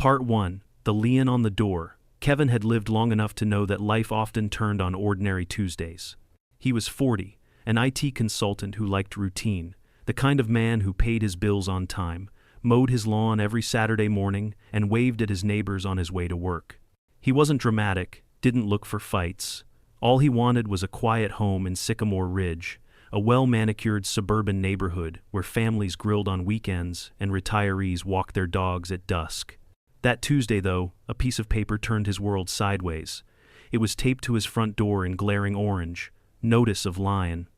Part 1. The Lien on the Door. Kevin had lived long enough to know that life often turned on ordinary Tuesdays. He was 40, an IT consultant who liked routine, the kind of man who paid his bills on time, mowed his lawn every Saturday morning, and waved at his neighbors on his way to work. He wasn't dramatic, didn't look for fights. All he wanted was a quiet home in Sycamore Ridge, a well-manicured suburban neighborhood where families grilled on weekends and retirees walked their dogs at dusk. That Tuesday, though, a piece of paper turned his world sideways. It was taped to his front door in glaring orange. Notice of Lion.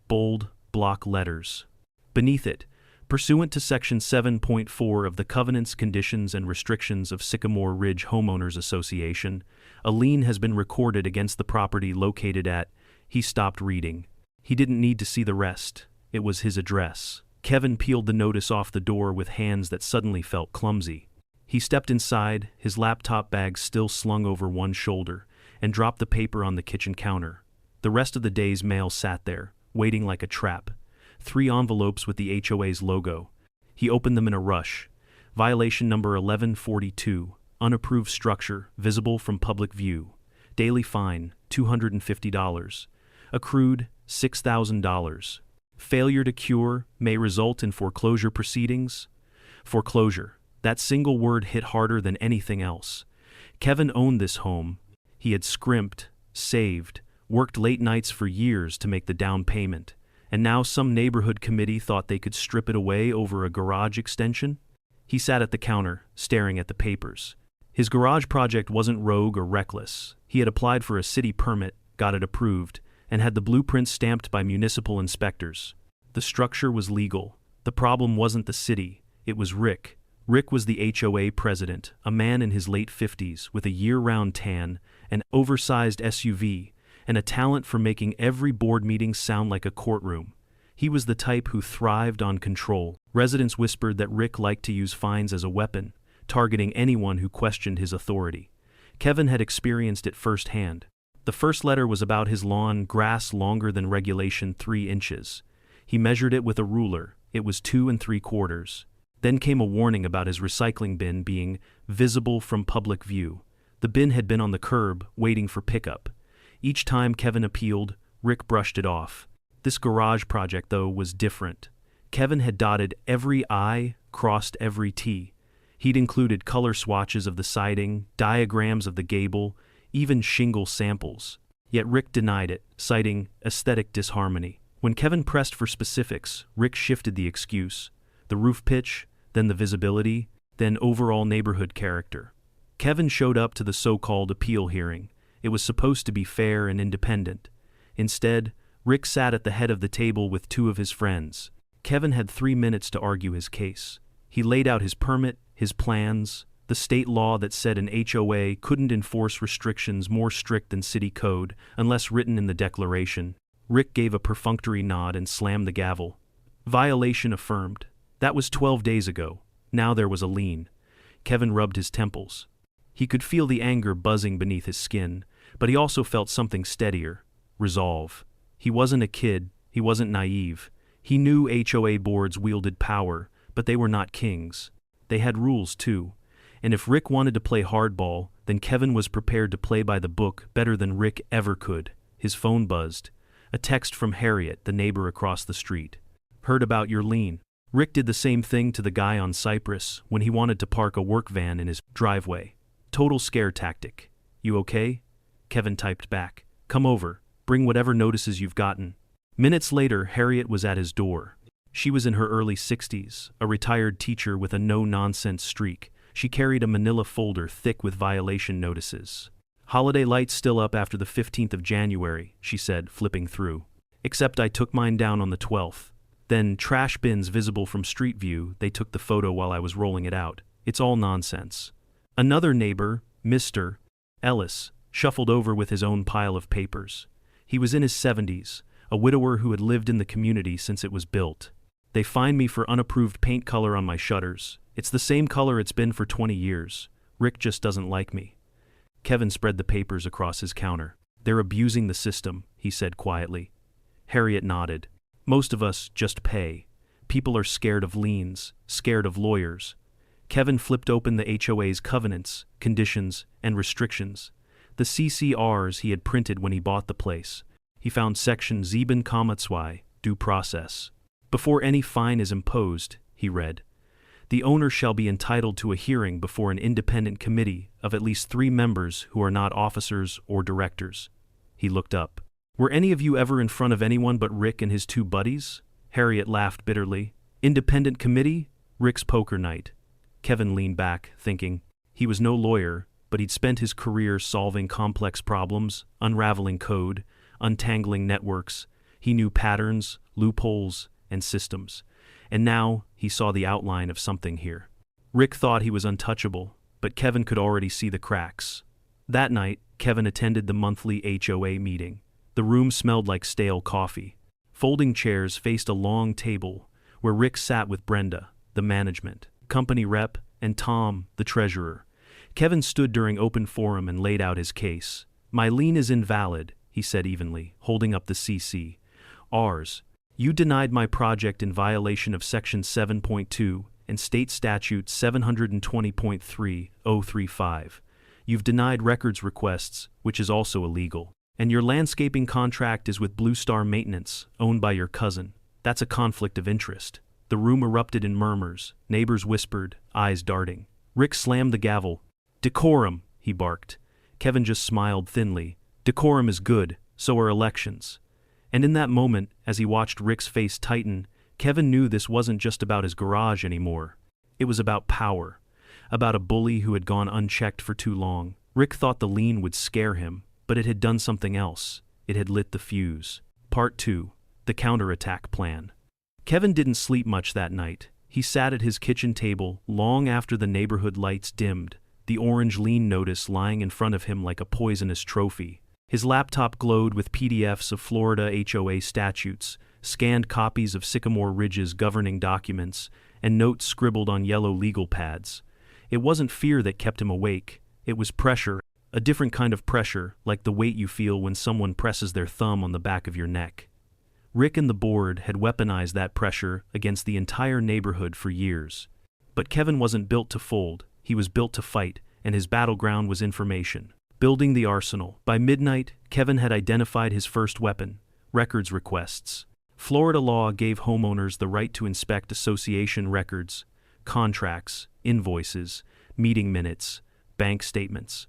Bold, block letters. Beneath it, pursuant to Section 7.4 of the Covenants, Conditions, and Restrictions of Sycamore Ridge Homeowners Association, a lien has been recorded against the property located at. He stopped reading. He didn't need to see the rest. It was his address. Kevin peeled the notice off the door with hands that suddenly felt clumsy. He stepped inside, his laptop bag still slung over one shoulder, and dropped the paper on the kitchen counter. The rest of the day's mail sat there, waiting like a trap. 3 envelopes with the HOA's logo. He opened them in a rush. Violation number 1142, unapproved structure, visible from public view. Daily fine, $250. Accrued, $6,000. Failure to cure may result in foreclosure proceedings. Foreclosure. That single word hit harder than anything else. Kevin owned this home. He had scrimped, saved, worked late nights for years to make the down payment, and now some neighborhood committee thought they could strip it away over a garage extension? He sat at the counter, staring at the papers. His garage project wasn't rogue or reckless. He had applied for a city permit, got it approved, and had the blueprints stamped by municipal inspectors. The structure was legal. The problem wasn't the city, it was Rick. Rick was the HOA president, a man in his late 50s with a year-round tan, an oversized SUV, and a talent for making every board meeting sound like a courtroom. He was the type who thrived on control. Residents whispered that Rick liked to use fines as a weapon, targeting anyone who questioned his authority. Kevin had experienced it firsthand. The first letter was about his lawn, grass longer than regulation 3 inches. He measured it with a ruler. It was 2 3/4. Then came a warning about his recycling bin being visible from public view. The bin had been on the curb, waiting for pickup. Each time Kevin appealed, Rick brushed it off. This garage project, though, was different. Kevin had dotted every I, crossed every T. He'd included color swatches of the siding, diagrams of the gable, even shingle samples. Yet Rick denied it, citing aesthetic disharmony. When Kevin pressed for specifics, Rick shifted the excuse. The roof pitch, then the visibility, then overall neighborhood character. Kevin showed up to the so-called appeal hearing. It was supposed to be fair and independent. Instead, Rick sat at the head of the table with 2 of his friends. Kevin had 3 minutes to argue his case. He laid out his permit, his plans, the state law that said an HOA couldn't enforce restrictions more strict than city code unless written in the declaration. Rick gave a perfunctory nod and slammed the gavel. Violation affirmed. That was 12 days ago. Now there was a lien. Kevin rubbed his temples. He could feel the anger buzzing beneath his skin, but he also felt something steadier. Resolve. He wasn't a kid. He wasn't naive. He knew HOA boards wielded power, but they were not kings. They had rules, too. And if Rick wanted to play hardball, then Kevin was prepared to play by the book better than Rick ever could. His phone buzzed. A text from Harriet, the neighbor across the street. Heard about your lien. Rick did the same thing to the guy on Cypress when he wanted to park a work van in his driveway. Total scare tactic. You okay? Kevin typed back. Come over. Bring whatever notices you've gotten. Minutes later, Harriet was at his door. She was in her early 60s, a retired teacher with a no-nonsense streak. She carried a manila folder thick with violation notices. Holiday lights still up after the 15th of January, she said, flipping through. Except I took mine down on the 12th. Then trash bins visible from street view, they took the photo while I was rolling it out. It's all nonsense. Another neighbor, Mr. Ellis, shuffled over with his own pile of papers. He was in his 70s, a widower who had lived in the community since it was built. They fined me for unapproved paint color on my shutters. It's the same color it's been for 20 years. Rick just doesn't like me. Kevin spread the papers across his counter. They're abusing the system, he said quietly. Harriet nodded. Most of us just pay. People are scared of liens, scared of lawyers. Kevin flipped open the HOA's covenants, conditions, and restrictions. The CCRs he had printed when he bought the place. He found section 7,2, due process. Before any fine is imposed, he read, the owner shall be entitled to a hearing before an independent committee of at least 3 members who are not officers or directors. He looked up. Were any of you ever in front of anyone but Rick and his 2 buddies? Harriet laughed bitterly. Independent committee? Rick's poker night. Kevin leaned back, thinking. He was no lawyer, but he'd spent his career solving complex problems, unraveling code, untangling networks. He knew patterns, loopholes, and systems. And now he saw the outline of something here. Rick thought he was untouchable, but Kevin could already see the cracks. That night, Kevin attended the monthly HOA meeting. The room smelled like stale coffee. Folding chairs faced a long table where Rick sat with Brenda, the management, company rep, and Tom, the treasurer. Kevin stood during open forum and laid out his case. My lien is invalid, he said evenly, holding up the CC. Ours. You denied my project in violation of Section 7.2 and State Statute 720.3035. You've denied records requests, which is also illegal. And your landscaping contract is with Blue Star Maintenance, owned by your cousin. That's a conflict of interest. The room erupted in murmurs. Neighbors whispered, eyes darting. Rick slammed the gavel. Decorum, he barked. Kevin just smiled thinly. Decorum is good, so are elections. And in that moment, as he watched Rick's face tighten, Kevin knew this wasn't just about his garage anymore. It was about power. About a bully who had gone unchecked for too long. Rick thought the lien would scare him, but it had done something else. It had lit the fuse. Part 2. The counterattack plan. Kevin didn't sleep much that night. He sat at his kitchen table long after the neighborhood lights dimmed, the orange lien notice lying in front of him like a poisonous trophy. His laptop glowed with PDFs of Florida HOA statutes, scanned copies of Sycamore Ridge's governing documents, and notes scribbled on yellow legal pads. It wasn't fear that kept him awake. It was pressure, a different kind of pressure, like the weight you feel when someone presses their thumb on the back of your neck. Rick and the board had weaponized that pressure against the entire neighborhood for years. But Kevin wasn't built to fold. He was built to fight, and his battleground was information. Building the arsenal. By midnight, Kevin had identified his first weapon, records requests. Florida law gave homeowners the right to inspect association records, contracts, invoices, meeting minutes, bank statements.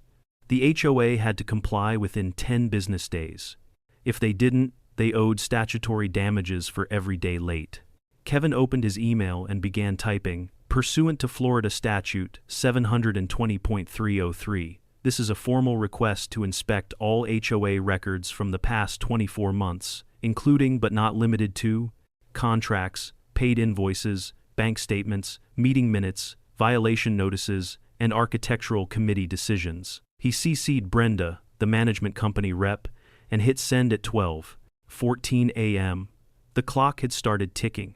The HOA had to comply within 10 business days. If they didn't, they owed statutory damages for every day late. Kevin opened his email and began typing, pursuant to Florida Statute 720.303. This is a formal request to inspect all HOA records from the past 24 months, including but not limited to contracts, paid invoices, bank statements, meeting minutes, violation notices, and architectural committee decisions. He CC'd Brenda, the management company rep, and hit send at 12:14 a.m. The clock had started ticking.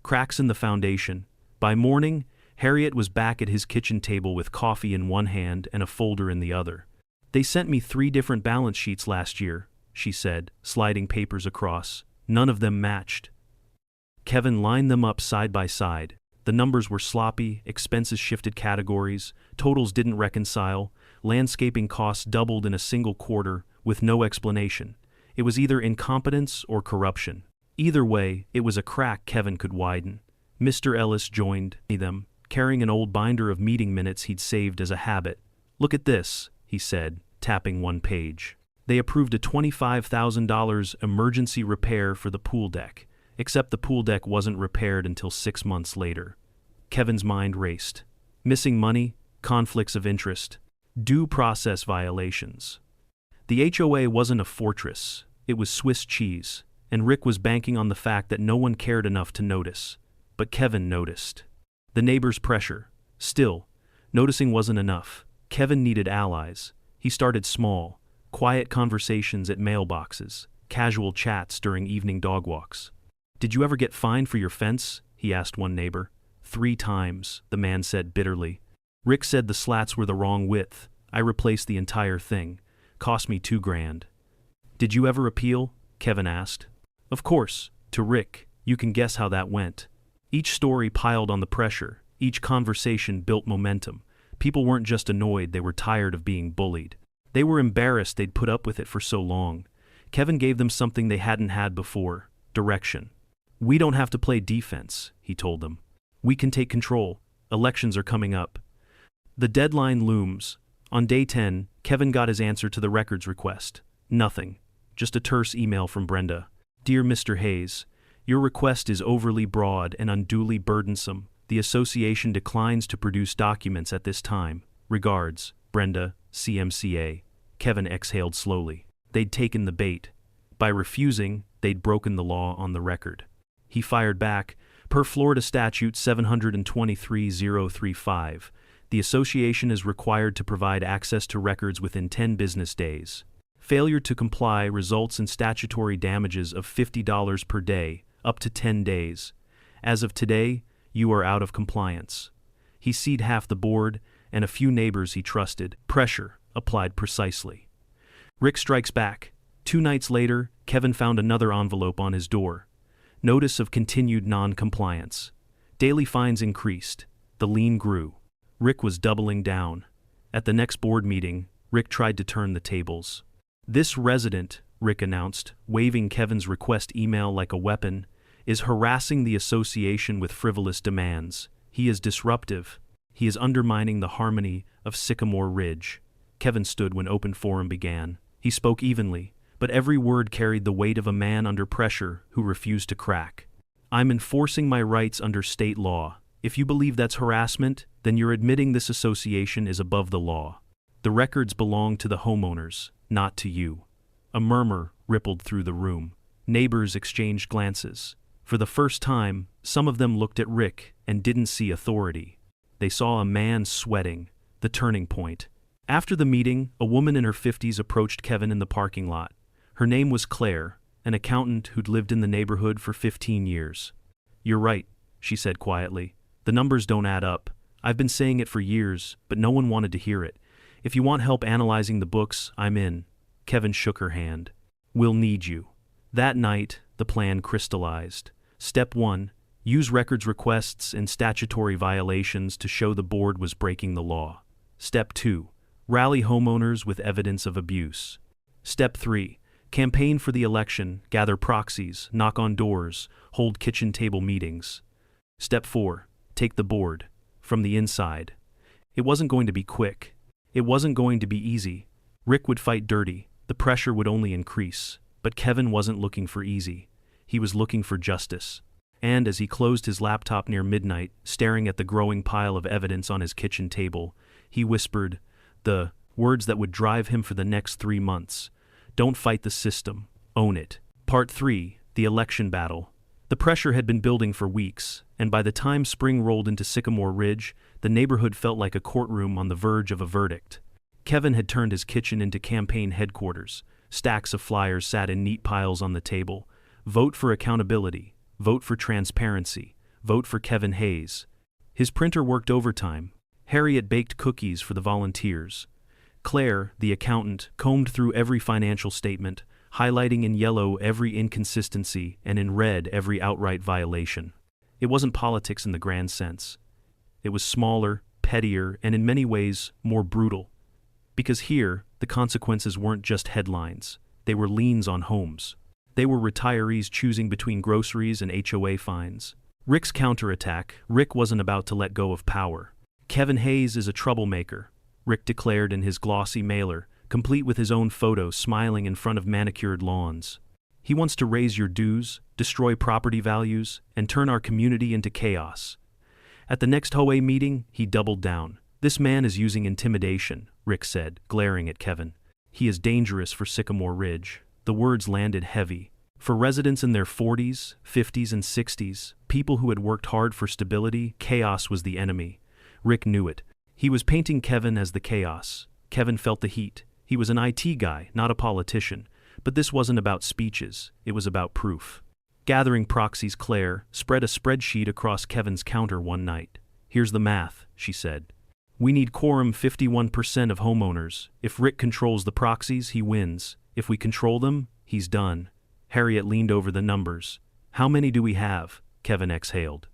Cracks in the foundation. By morning, Harriet was back at his kitchen table with coffee in one hand and a folder in the other. They sent me 3 different balance sheets last year, she said, sliding papers across. None of them matched. Kevin lined them up side by side. The numbers were sloppy, expenses shifted categories, totals didn't reconcile, landscaping costs doubled in a single quarter, with no explanation. It was either incompetence or corruption. Either way, it was a crack Kevin could widen. Mr. Ellis joined them, carrying an old binder of meeting minutes he'd saved as a habit. Look at this, he said, tapping one page. They approved a $25,000 emergency repair for the pool deck, except the pool deck wasn't repaired until 6 months later. Kevin's mind raced. Missing money, conflicts of interest, due process violations. The HOA wasn't a fortress, it was Swiss cheese, and Rick was banking on the fact that no one cared enough to notice. But Kevin noticed. The neighbors' pressure. Still, noticing wasn't enough. Kevin needed allies. He started small, quiet conversations at mailboxes, casual chats during evening dog walks. Did you ever get fined for your fence? He asked one neighbor. 3 times, the man said bitterly. Rick said the slats were the wrong width. I replaced the entire thing. Cost me $2,000. Did you ever appeal? Kevin asked. Of course, to Rick. You can guess how that went. Each story piled on the pressure. Each conversation built momentum. People weren't just annoyed, they were tired of being bullied. They were embarrassed they'd put up with it for so long. Kevin gave them something they hadn't had before: direction. "We don't have to play defense," he told them. "We can take control. Elections are coming up." The deadline looms. On day 10, Kevin got his answer to the records request. Nothing. Just a terse email from Brenda. "Dear Mr. Hayes, your request is overly broad and unduly burdensome. The association declines to produce documents at this time. Regards, Brenda, CMCA." Kevin exhaled slowly. They'd taken the bait. By refusing, they'd broken the law on the record. He fired back, "Per Florida Statute 723-035, the association is required to provide access to records within 10 business days. Failure to comply results in statutory damages of $50 per day, up to 10 days. As of today, you are out of compliance." He seed half the board and a few neighbors he trusted. Pressure applied precisely. Rick strikes back. 2 nights later, Kevin found another envelope on his door. Notice of continued non-compliance. Daily fines increased. The lien grew. Rick was doubling down. At the next board meeting, Rick tried to turn the tables. "This resident," Rick announced, waving Kevin's request email like a weapon, "is harassing the association with frivolous demands. He is disruptive. He is undermining the harmony of Sycamore Ridge." Kevin stood when open forum began. He spoke evenly, but every word carried the weight of a man under pressure who refused to crack. "I'm enforcing my rights under state law. If you believe that's harassment, then you're admitting this association is above the law. The records belong to the homeowners, not to you." A murmur rippled through the room. Neighbors exchanged glances. For the first time, some of them looked at Rick and didn't see authority. They saw a man sweating, the turning point. After the meeting, a woman in her 50s approached Kevin in the parking lot. Her name was Claire, an accountant who'd lived in the neighborhood for 15 years. "You're right," she said quietly. "The numbers don't add up. I've been saying it for years, but no one wanted to hear it. If you want help analyzing the books, I'm in." Kevin shook her hand. "We'll need you." That night, the plan crystallized. Step 1, use records requests and statutory violations to show the board was breaking the law. Step 2, rally homeowners with evidence of abuse. Step 3, campaign for the election, gather proxies, knock on doors, hold kitchen table meetings. Step 4, take the board from the inside. It wasn't going to be quick. It wasn't going to be easy. Rick would fight dirty. The pressure would only increase. But Kevin wasn't looking for easy. He was looking for justice. And as he closed his laptop near midnight, staring at the growing pile of evidence on his kitchen table, he whispered the words that would drive him for the next 3 months. "Don't fight the system. Own it." Part 3, the election battle. The pressure had been building for weeks, and by the time spring rolled into Sycamore Ridge, the neighborhood felt like a courtroom on the verge of a verdict. Kevin had turned his kitchen into campaign headquarters. Stacks of flyers sat in neat piles on the table. Vote for accountability. Vote for transparency. Vote for Kevin Hayes. His printer worked overtime. Harriet baked cookies for the volunteers. Claire, the accountant, combed through every financial statement, highlighting in yellow every inconsistency and in red every outright violation. It wasn't politics in the grand sense. It was smaller, pettier, and in many ways more brutal. Because here, the consequences weren't just headlines. They were liens on homes. They were retirees choosing between groceries and HOA fines. Rick's counterattack: Rick wasn't about to let go of power. "Kevin Hayes is a troublemaker," Rick declared in his glossy mailer, complete with his own photo smiling in front of manicured lawns. "He wants to raise your dues, destroy property values, and turn our community into chaos." At the next HOA meeting, he doubled down. "This man is using intimidation," Rick said, glaring at Kevin. "He is dangerous for Sycamore Ridge." The words landed heavy. For residents in their 40s, 50s, and 60s, people who had worked hard for stability, chaos was the enemy. Rick knew it. He was painting Kevin as the chaos. Kevin felt the heat. He was an IT guy, not a politician. But this wasn't about speeches. It was about proof. Gathering proxies, Claire spread a spreadsheet across Kevin's counter one night. "Here's the math," she said. "We need quorum 51% of homeowners. If Rick controls the proxies, he wins. If we control them, he's done." Harriet leaned over the numbers. "How many do we have?" Kevin exhaled.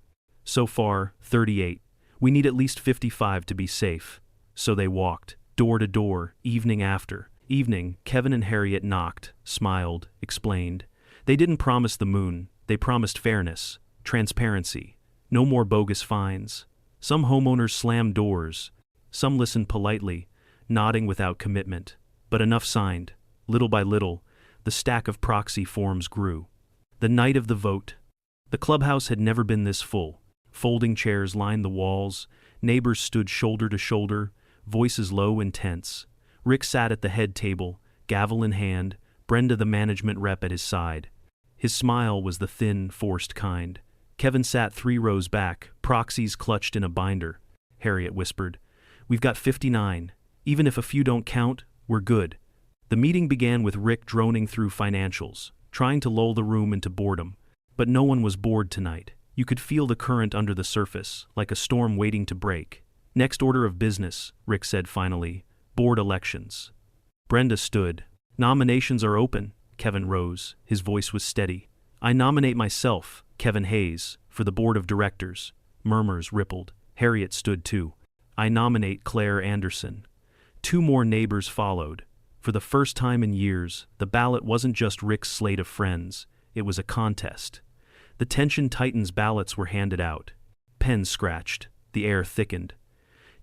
"So far, 38. We need at least 55 to be safe. So they walked, door to door, evening after evening. Kevin and Harriet knocked, smiled, explained. They didn't promise the moon, they promised fairness, transparency, no more bogus fines. Some homeowners slammed doors, some listened politely, nodding without commitment. But enough signed. Little by little, the stack of proxy forms grew. The night of the vote. The clubhouse had never been this full. Folding chairs lined the walls, neighbors stood shoulder to shoulder, voices low and tense. Rick sat at the head table, gavel in hand, Brenda the management rep at his side. His smile was the thin, forced kind. Kevin sat 3 rows back, proxies clutched in a binder. Harriet whispered, "We've got 59. Even if a few don't count, we're good." The meeting began with Rick droning through financials, trying to lull the room into boredom. But no one was bored tonight. You could feel the current under the surface, like a storm waiting to break. "Next order of business," Rick said finally. "Board elections." Brenda stood. "Nominations are open." Kevin rose. His voice was steady. "I nominate myself, Kevin Hayes, for the board of directors." Murmurs rippled. Harriet stood too. "I nominate Claire Anderson." 2 more neighbors followed. For the first time in years, the ballot wasn't just Rick's slate of friends. It was a contest. The tension tightened. Ballots were handed out. Pens scratched. The air thickened.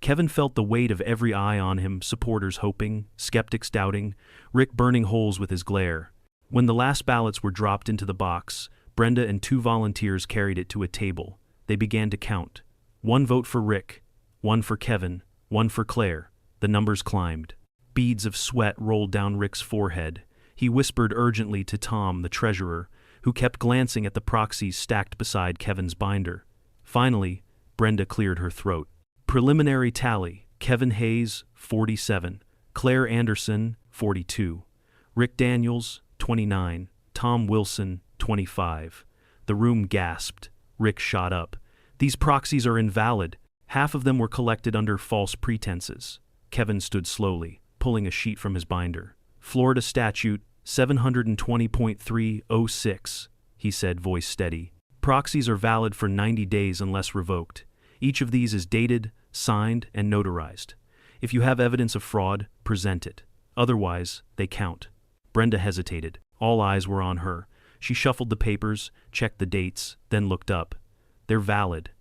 Kevin felt the weight of every eye on him, supporters hoping, skeptics doubting, Rick burning holes with his glare. When the last ballots were dropped into the box, Brenda and 2 volunteers carried it to a table. They began to count. 1 vote for Rick, 1 for Kevin, 1 for Claire. The numbers climbed. Beads of sweat rolled down Rick's forehead. He whispered urgently to Tom, the treasurer, who kept glancing at the proxies stacked beside Kevin's binder. Finally, Brenda cleared her throat. Preliminary tally: Kevin Hayes, 47, Claire Anderson, 42, Rick Daniels, 29, Tom Wilson, 25. The room gasped. Rick shot up. "These proxies are invalid. Half of them were collected under false pretenses." Kevin stood slowly, pulling a sheet from his binder. "Florida Statute 720.306, he said, voice steady. "Proxies are valid for 90 days unless revoked. Each of these is dated, signed, and notarized. If you have evidence of fraud, present it. Otherwise, they count." Brenda hesitated. All eyes were on her. She shuffled the papers, checked the dates, then looked up. "They're valid."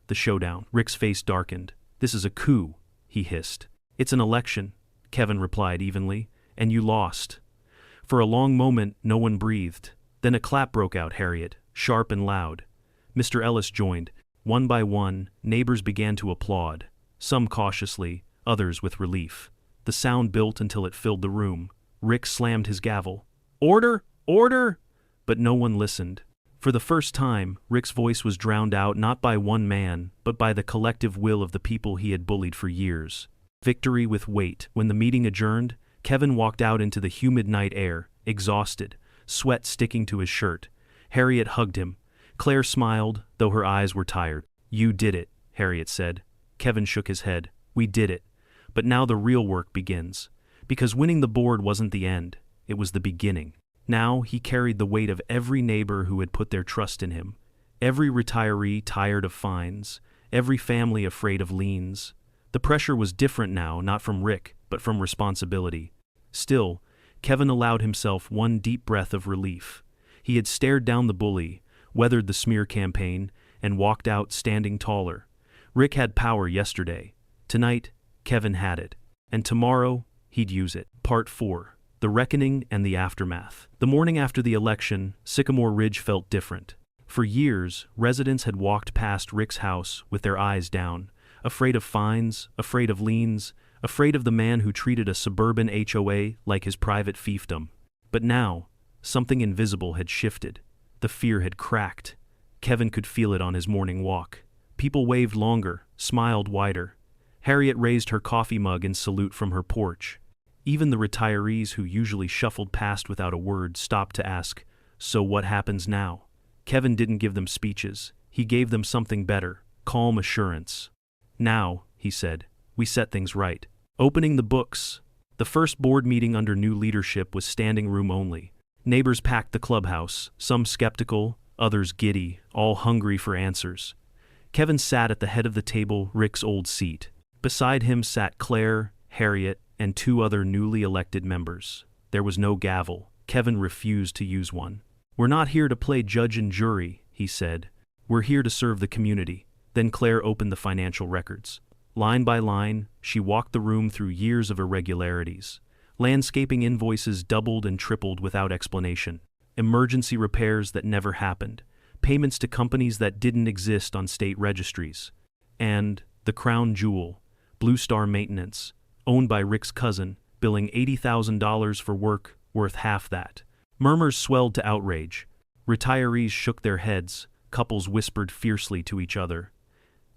The showdown. Rick's face darkened. "This is a coup," he hissed. "It's an election," Kevin replied evenly, "and you lost." For a long moment, no one breathed. Then a clap broke out. Harriet, sharp and loud. Mr. Ellis joined. One by one, neighbors began to applaud, some cautiously, others with relief. The sound built until it filled the room. Rick slammed his gavel. "Order! Order!" But no one listened. For the first time, Rick's voice was drowned out not by one man, but by the collective will of the people he had bullied for years. Victory with weight. When the meeting adjourned, Kevin walked out into the humid night air, exhausted, sweat sticking to his shirt. Harriet hugged him. Claire smiled, though her eyes were tired. "You did it," Harriet said. Kevin shook his head. "We did it. But now the real work begins." Because winning the board wasn't the end. It was the beginning. Now he carried the weight of every neighbor who had put their trust in him. Every retiree tired of fines. Every family afraid of liens. The pressure was different now, not from Rick, but from responsibility. Still, Kevin allowed himself one deep breath of relief. He had stared down the bully, weathered the smear campaign, and walked out standing taller. Rick had power yesterday. Tonight, Kevin had it. And tomorrow, he'd use it. Part 4. The Reckoning and the Aftermath. The morning after the election, Sycamore Ridge felt different. For years, residents had walked past Rick's house with their eyes down, afraid of fines, afraid of liens, afraid of the man who treated a suburban HOA like his private fiefdom. But now, something invisible had shifted. The fear had cracked. Kevin could feel it on his morning walk. People waved longer, smiled wider. Harriet raised her coffee mug in salute from her porch. Even the retirees who usually shuffled past without a word stopped to ask, "So what happens now?" Kevin didn't give them speeches. He gave them something better, calm assurance. "Now," he said, "we set things right." Opening the books. The first board meeting under new leadership was standing room only. Neighbors packed the clubhouse, some skeptical, others giddy, all hungry for answers. Kevin sat at the head of the table, Rick's old seat. Beside him sat Claire, Harriet, and two other newly elected members. There was no gavel. Kevin refused to use one. "We're not here to play judge and jury," he said. "We're here to serve the community." Then Claire opened the financial records. Line by line, she walked the room through years of irregularities. Landscaping invoices doubled and tripled without explanation. Emergency repairs that never happened. Payments to companies that didn't exist on state registries. And the crown jewel, Blue Star Maintenance, owned by Rick's cousin, billing $80,000 for work worth half that. Murmurs swelled to outrage. Retirees shook their heads. Couples whispered fiercely to each other.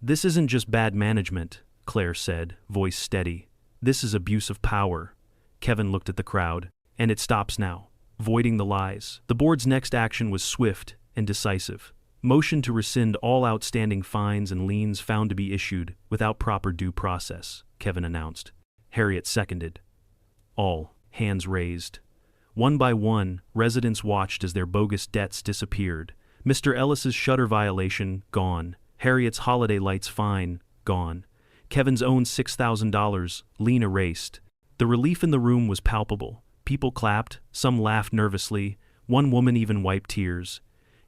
"This isn't just bad management," Claire said, voice steady. "This is abuse of power." Kevin looked at the crowd. "And it stops now." Voiding the lies. The board's next action was swift and decisive. Motion to rescind all outstanding fines and liens found to be issued without proper due process, Kevin announced. Harriet seconded. All hands raised. One by one, residents watched as their bogus debts disappeared. Mr. Ellis's shutter violation, gone. Harriet's holiday lights fine, gone. Kevin's own $6,000, lien erased. The relief in the room was palpable. People clapped, some laughed nervously, one woman even wiped tears.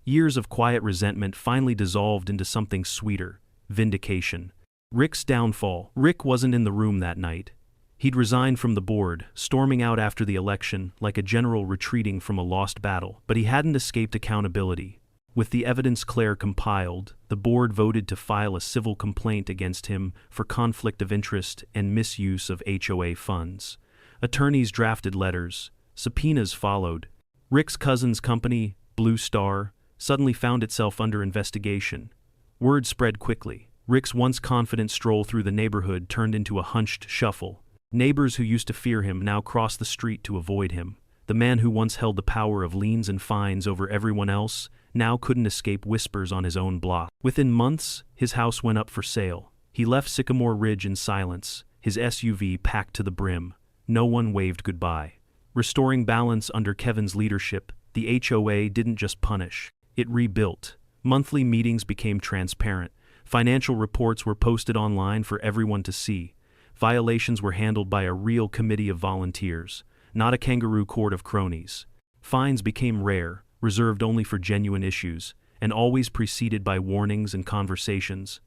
Years of quiet resentment finally dissolved into something sweeter, vindication. Rick's downfall. Rick wasn't in the room that night. He'd resigned from the board, storming out after the election like a general retreating from a lost battle, but he hadn't escaped accountability. With the evidence Claire compiled, the board voted to file a civil complaint against him for conflict of interest and misuse of HOA funds. Attorneys drafted letters. Subpoenas followed. Rick's cousin's company, Blue Star, suddenly found itself under investigation. Word spread quickly. Rick's once confident stroll through the neighborhood turned into a hunched shuffle. Neighbors who used to fear him now crossed the street to avoid him. The man who once held the power of liens and fines over everyone else now couldn't escape whispers on his own block. Within months, his house went up for sale. He left Sycamore Ridge in silence, his SUV packed to the brim. No one waved goodbye. Restoring balance under Kevin's leadership, the HOA didn't just punish, it rebuilt. Monthly meetings became transparent. Financial reports were posted online for everyone to see. Violations were handled by a real committee of volunteers, not a kangaroo court of cronies. Fines became rare, reserved only for genuine issues, and always preceded by warnings and conversations.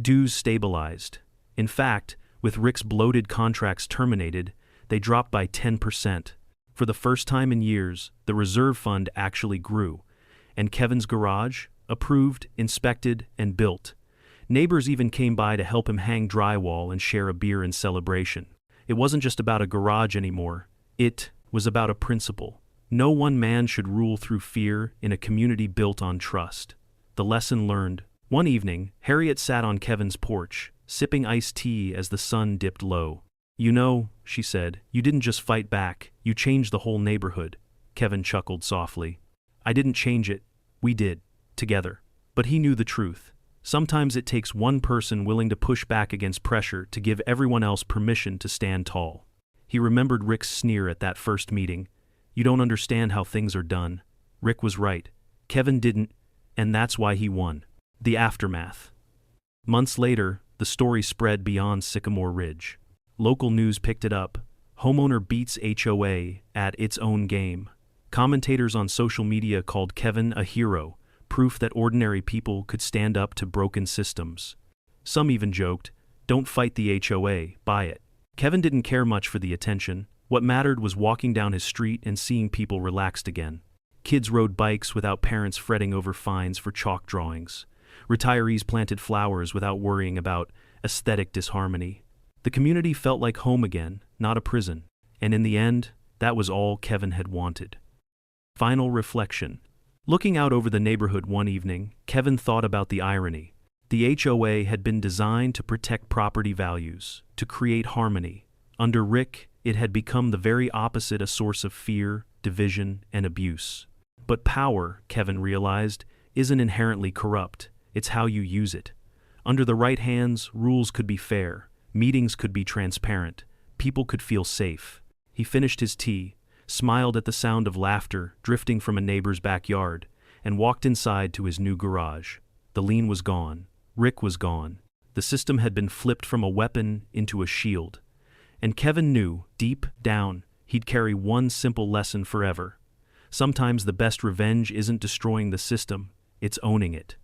Dues stabilized. In fact, with Rick's bloated contracts terminated, they dropped by 10%. For the first time in years, the reserve fund actually grew, and Kevin's garage, approved, inspected, and built. Neighbors even came by to help him hang drywall and share a beer in celebration. It wasn't just about a garage anymore. It was about a principle. No one man should rule through fear in a community built on trust. The lesson learned. One evening, Harriet sat on Kevin's porch, sipping iced tea as the sun dipped low. "You know," she said, "you didn't just fight back, you changed the whole neighborhood." Kevin chuckled softly. "I didn't change it. We did. Together." But he knew the truth. Sometimes it takes one person willing to push back against pressure to give everyone else permission to stand tall. He remembered Rick's sneer at that first meeting. "You don't understand how things are done." Rick was right. Kevin didn't, and that's why he won. The aftermath. Months later, the story spread beyond Sycamore Ridge. Local news picked it up. Homeowner beats HOA at its own game. Commentators on social media called Kevin a hero, proof that ordinary people could stand up to broken systems. Some even joked, "Don't fight the HOA, buy it." Kevin didn't care much for the attention. What mattered was walking down his street and seeing people relaxed again. Kids rode bikes without parents fretting over fines for chalk drawings. Retirees planted flowers without worrying about aesthetic disharmony. The community felt like home again, not a prison. And in the end, that was all Kevin had wanted. Final reflection. Looking out over the neighborhood one evening, Kevin thought about the irony. The HOA had been designed to protect property values, to create harmony. Under Rick, it had become the very opposite, a source of fear, division, and abuse. But power, Kevin realized, isn't inherently corrupt. It's how you use it. Under the right hands, rules could be fair, meetings could be transparent, people could feel safe. He finished his tea, smiled at the sound of laughter drifting from a neighbor's backyard, and walked inside to his new garage. The lien was gone. Rick was gone. The system had been flipped from a weapon into a shield. And Kevin knew, deep down, he'd carry one simple lesson forever. Sometimes the best revenge isn't destroying the system, it's owning it.